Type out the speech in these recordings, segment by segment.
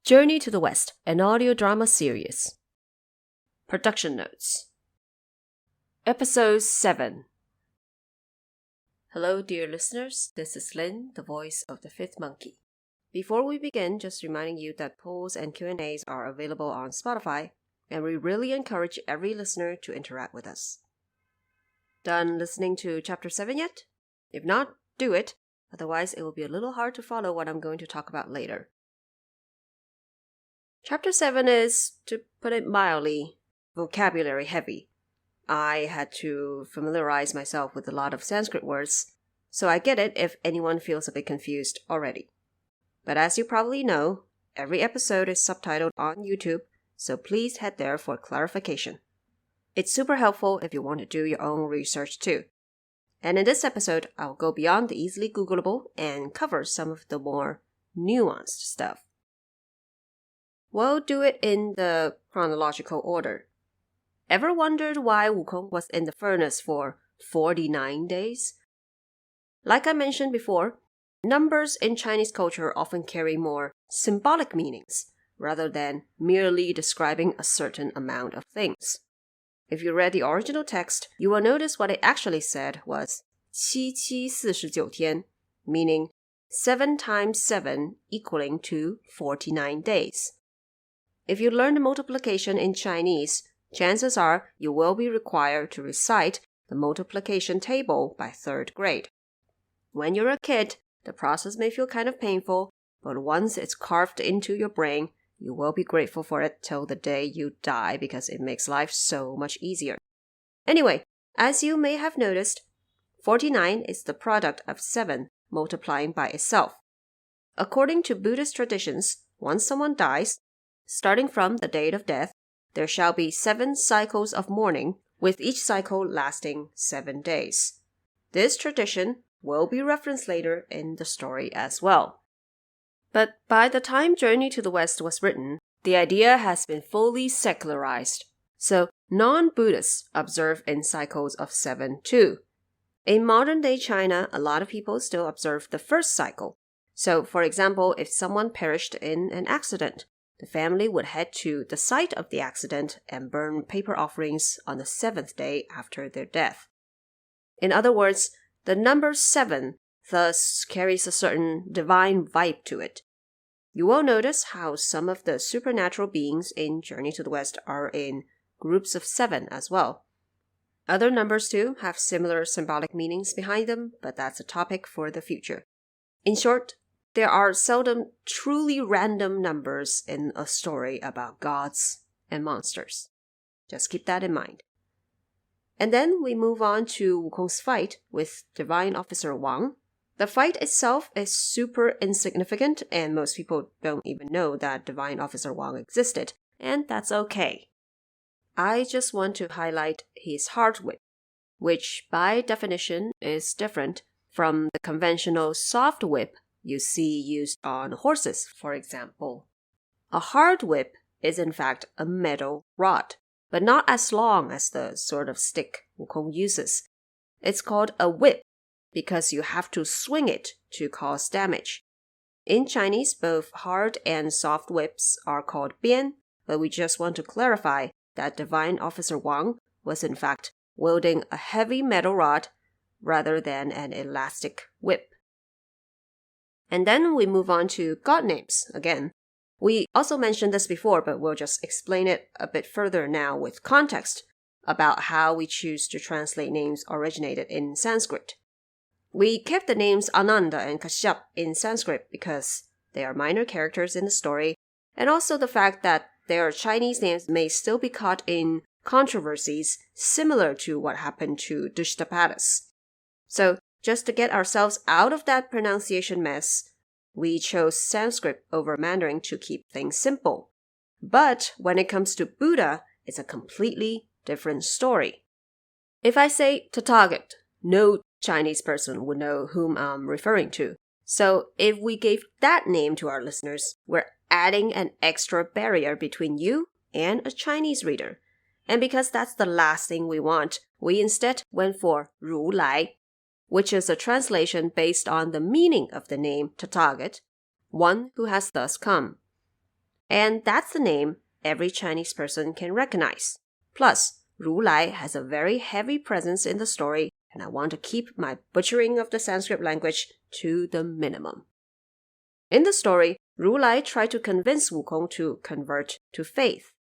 Journey to the West, an audio drama series. Production notes. Episode 7. Hello, dear listeners. This is Lynn, the voice of the fifth monkey. Before we begin, just reminding you that polls and Q&As are available on Spotify, and we really encourage every listener to interact with us. Done listening to Chapter 7 yet? If not, do it. Otherwise, it will be a little hard to follow what I'm going to talk about later. Chapter 7 is, to put it mildly, vocabulary heavy. I had to familiarize myself with a lot of Sanskrit words, so I get it if anyone feels a bit confused already. But as you probably know, every episode is subtitled on YouTube, so please head there for clarification. It's super helpful if you want to do your own research too. And in this episode, I'll go beyond the easily Googleable and cover some of the more nuanced stuff. We'll do it in the chronological order. Ever wondered why Wukong was in the furnace for 49 days? Like I mentioned before, numbers in Chinese culture often carry more symbolic meanings rather than merely describing a certain amount of things. If you read the original text, you will notice what it actually said was 七七49天, meaning 7 times 7 equaling to 49 days. If you learn the multiplication in Chinese, chances are you will be required to recite the multiplication table by 3rd grade. When you're a kid, the process may feel kind of painful, but once it's carved into your brain, you will be grateful for it till the day you die because it makes life so much easier. Anyway, as you may have noticed, 49 is the product of 7 multiplying by itself. According to Buddhist traditions, once someone dies, starting from the date of death, there shall be 7 cycles of mourning, with each cycle lasting 7 days. This tradition will be referenced later in the story as well. But by the time Journey to the West was written, the idea has been fully secularized. So non-Buddhists observe in cycles of 7 too. In modern-day China, a lot of people still observe the first cycle. So, for example, if someone perished in an accident, the family would head to the site of the accident and burn paper offerings on the 7th day after their death. In other words, the number 7 thus carries a certain divine vibe to it. You will notice how some of the supernatural beings in Journey to the West are in groups of 7 as well. Other numbers too have similar symbolic meanings behind them, but that's a topic for the future. In short, there are seldom truly random numbers in a story about gods and monsters. Just keep that in mind. And then we move on to Wukong's fight with Divine Officer Wang. The fight itself is super insignificant, and most people don't even know that Divine Officer Wang existed, and that's okay. I just want to highlight his hard whip, which by definition is different from the conventional soft whip you see used on horses, for example. A hard whip is in fact a metal rod, but not as long as the sort of stick Wukong uses. It's called a whip because you have to swing it to cause damage. In Chinese, both hard and soft whips are called bian, but we just want to clarify that Divine Officer Wang was in fact wielding a heavy metal rod rather than an elastic whip. And then we move on to god names again. We also mentioned this before, but we'll just explain it a bit further now with context about how we choose to translate names originated in Sanskrit. We kept the names Ananda and Kashyap in Sanskrit because they are minor characters in the story, and also the fact that their Chinese names may still be caught in controversies similar to what happened to Dushthapadas. So, just to get ourselves out of that pronunciation mess, we chose Sanskrit over Mandarin to keep things simple. But when it comes to Buddha, it's a completely different story. If I say Tathagat, no Chinese person would know whom I'm referring to. So if we gave that name to our listeners, we're adding an extra barrier between you and a Chinese reader. And because that's the last thing we want, we instead went for 如来, which is a translation based on the meaning of the name Tathagata, one who has thus come. And that's the name every Chinese person can recognize. Plus, 如来 has a very heavy presence in the story, and I want to keep my butchering of the Sanskrit language to the minimum. In the story, 如来 tried to convince Wukong to convert to faith.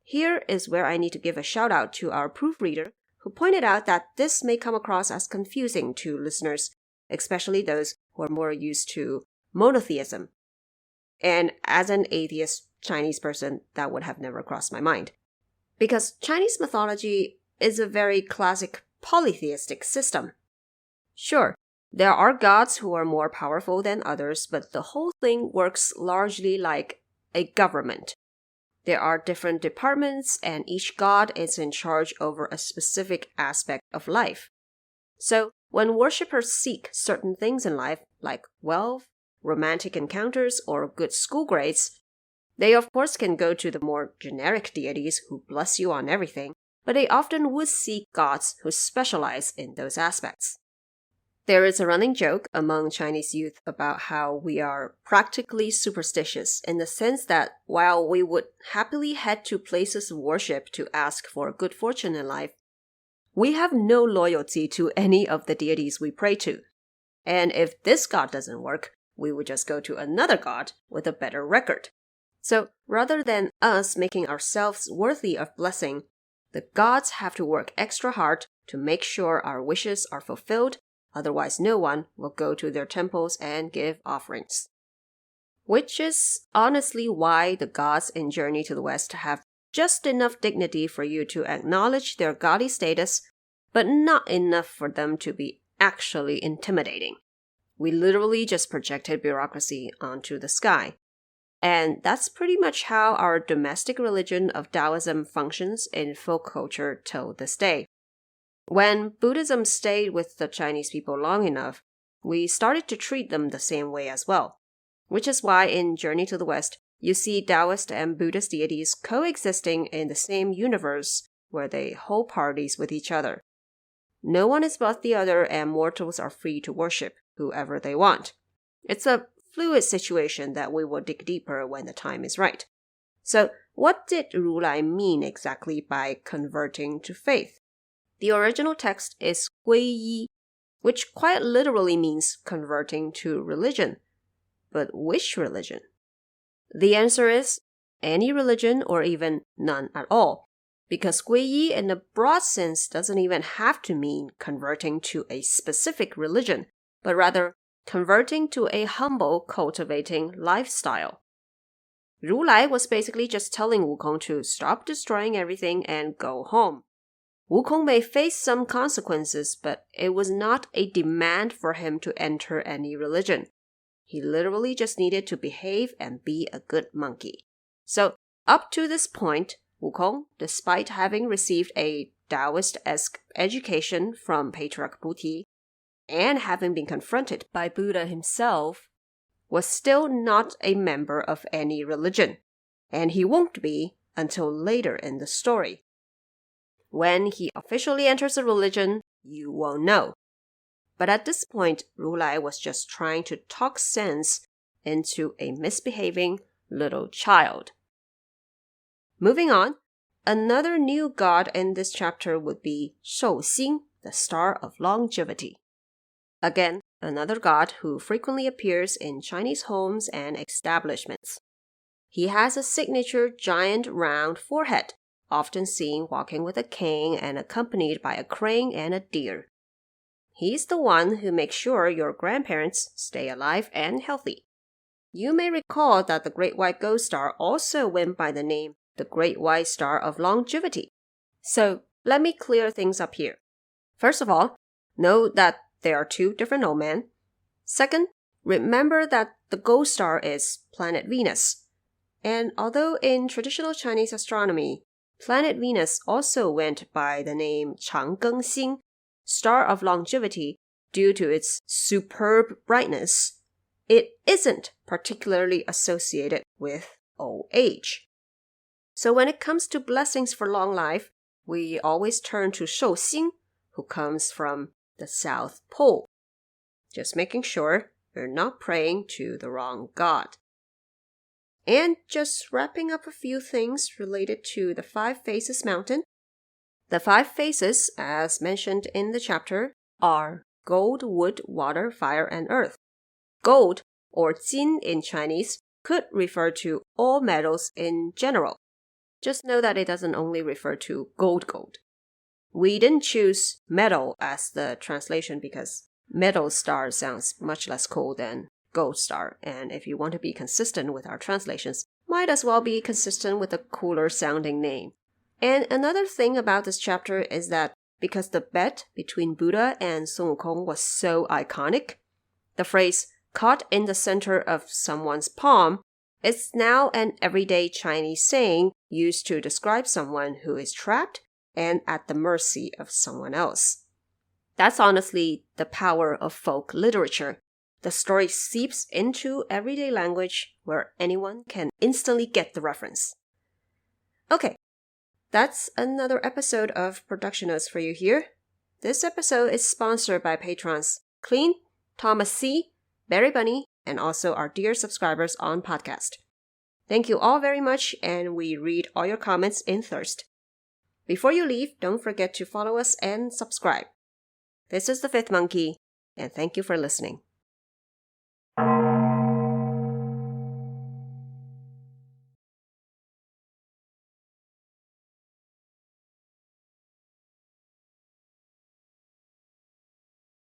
Here is where I need to give a shout out to our proofreader, who pointed out that this may come across as confusing to listeners, especially those who are more used to monotheism. And as an atheist Chinese person, that would have never crossed my mind. Because Chinese mythology is a very classic polytheistic system. Sure, there are gods who are more powerful than others, but the whole thing works largely like a government. There are different departments, and each god is in charge over a specific aspect of life. So, when worshippers seek certain things in life, like wealth, romantic encounters, or good school grades, they of course can go to the more generic deities who bless you on everything, but they often would seek gods who specialize in those aspects. There is a running joke among Chinese youth about how we are practically superstitious in the sense that while we would happily head to places of worship to ask for good fortune in life, we have no loyalty to any of the deities we pray to. And if this god doesn't work, we would just go to another god with a better record. So rather than us making ourselves worthy of blessing, the gods have to work extra hard to make sure our wishes are fulfilled. Otherwise, no one will go to their temples and give offerings. Which is honestly why the gods in Journey to the West have just enough dignity for you to acknowledge their godly status, but not enough for them to be actually intimidating. We literally just projected bureaucracy onto the sky. And that's pretty much how our domestic religion of Taoism functions in folk culture till this day. When Buddhism stayed with the Chinese people long enough, we started to treat them the same way as well. Which is why in Journey to the West, you see Taoist and Buddhist deities coexisting in the same universe where they hold parties with each other. No one is above the other, and mortals are free to worship whoever they want. It's a fluid situation that we will dig deeper when the time is right. So, what did 如来 mean exactly by converting to faith? The original text is 皈依, which quite literally means converting to religion. But which religion? The answer is any religion or even none at all. Because 皈依 in the broad sense doesn't even have to mean converting to a specific religion, but rather converting to a humble, cultivating lifestyle. 如来 was basically just telling Wukong to stop destroying everything and go home. Wukong may face some consequences, but it was not a demand for him to enter any religion. He literally just needed to behave and be a good monkey. So, up to this point, Wukong, despite having received a Taoist-esque education from Patriarch Buti, and having been confronted by Buddha himself, was still not a member of any religion, and he won't be until later in the story. When he officially enters a religion, you won't know. But at this point, 如来 was just trying to talk sense into a misbehaving little child. Moving on, another new god in this chapter would be 寿星, the star of longevity. Again, another god who frequently appears in Chinese homes and establishments. He has a signature giant round forehead, often seen walking with a cane and accompanied by a crane and a deer. He's the one who makes sure your grandparents stay alive and healthy. You may recall that the Great White Ghost Star also went by the name the Great White Star of Longevity. So, let me clear things up here. First of all, know that there are two different old men. Second, remember that the ghost star is planet Venus. And although in traditional Chinese astronomy, planet Venus also went by the name 长庚星, star of longevity, due to its superb brightness, it isn't particularly associated with old age. So when it comes to blessings for long life, we always turn to 寿星, who comes from the South Pole. Just making sure you're not praying to the wrong god. And just wrapping up a few things related to the Five Faces Mountain. The five faces, as mentioned in the chapter, are gold, wood, water, fire, and earth. Gold, or 金 in Chinese, could refer to all metals in general. Just know that it doesn't only refer to gold. We didn't choose metal as the translation because metal star sounds much less cool than gold star, and if you want to be consistent with our translations, might as well be consistent with a cooler sounding name. And another thing about this chapter is that because the bet between Buddha and Sun Wukong was so iconic, the phrase caught in the center of someone's palm is now an everyday Chinese saying used to describe someone who is trapped and at the mercy of someone else. That's honestly the power of folk literature. The story seeps into everyday language where anyone can instantly get the reference. Okay, that's another episode of Production Notes for you here. This episode is sponsored by patrons Clean, Thomas C., Berry Bunny, and also our dear subscribers on podcast. Thank you all very much, and we read all your comments in thirst. Before you leave, don't forget to follow us and subscribe. This is the Fifth Monkey, and thank you for listening.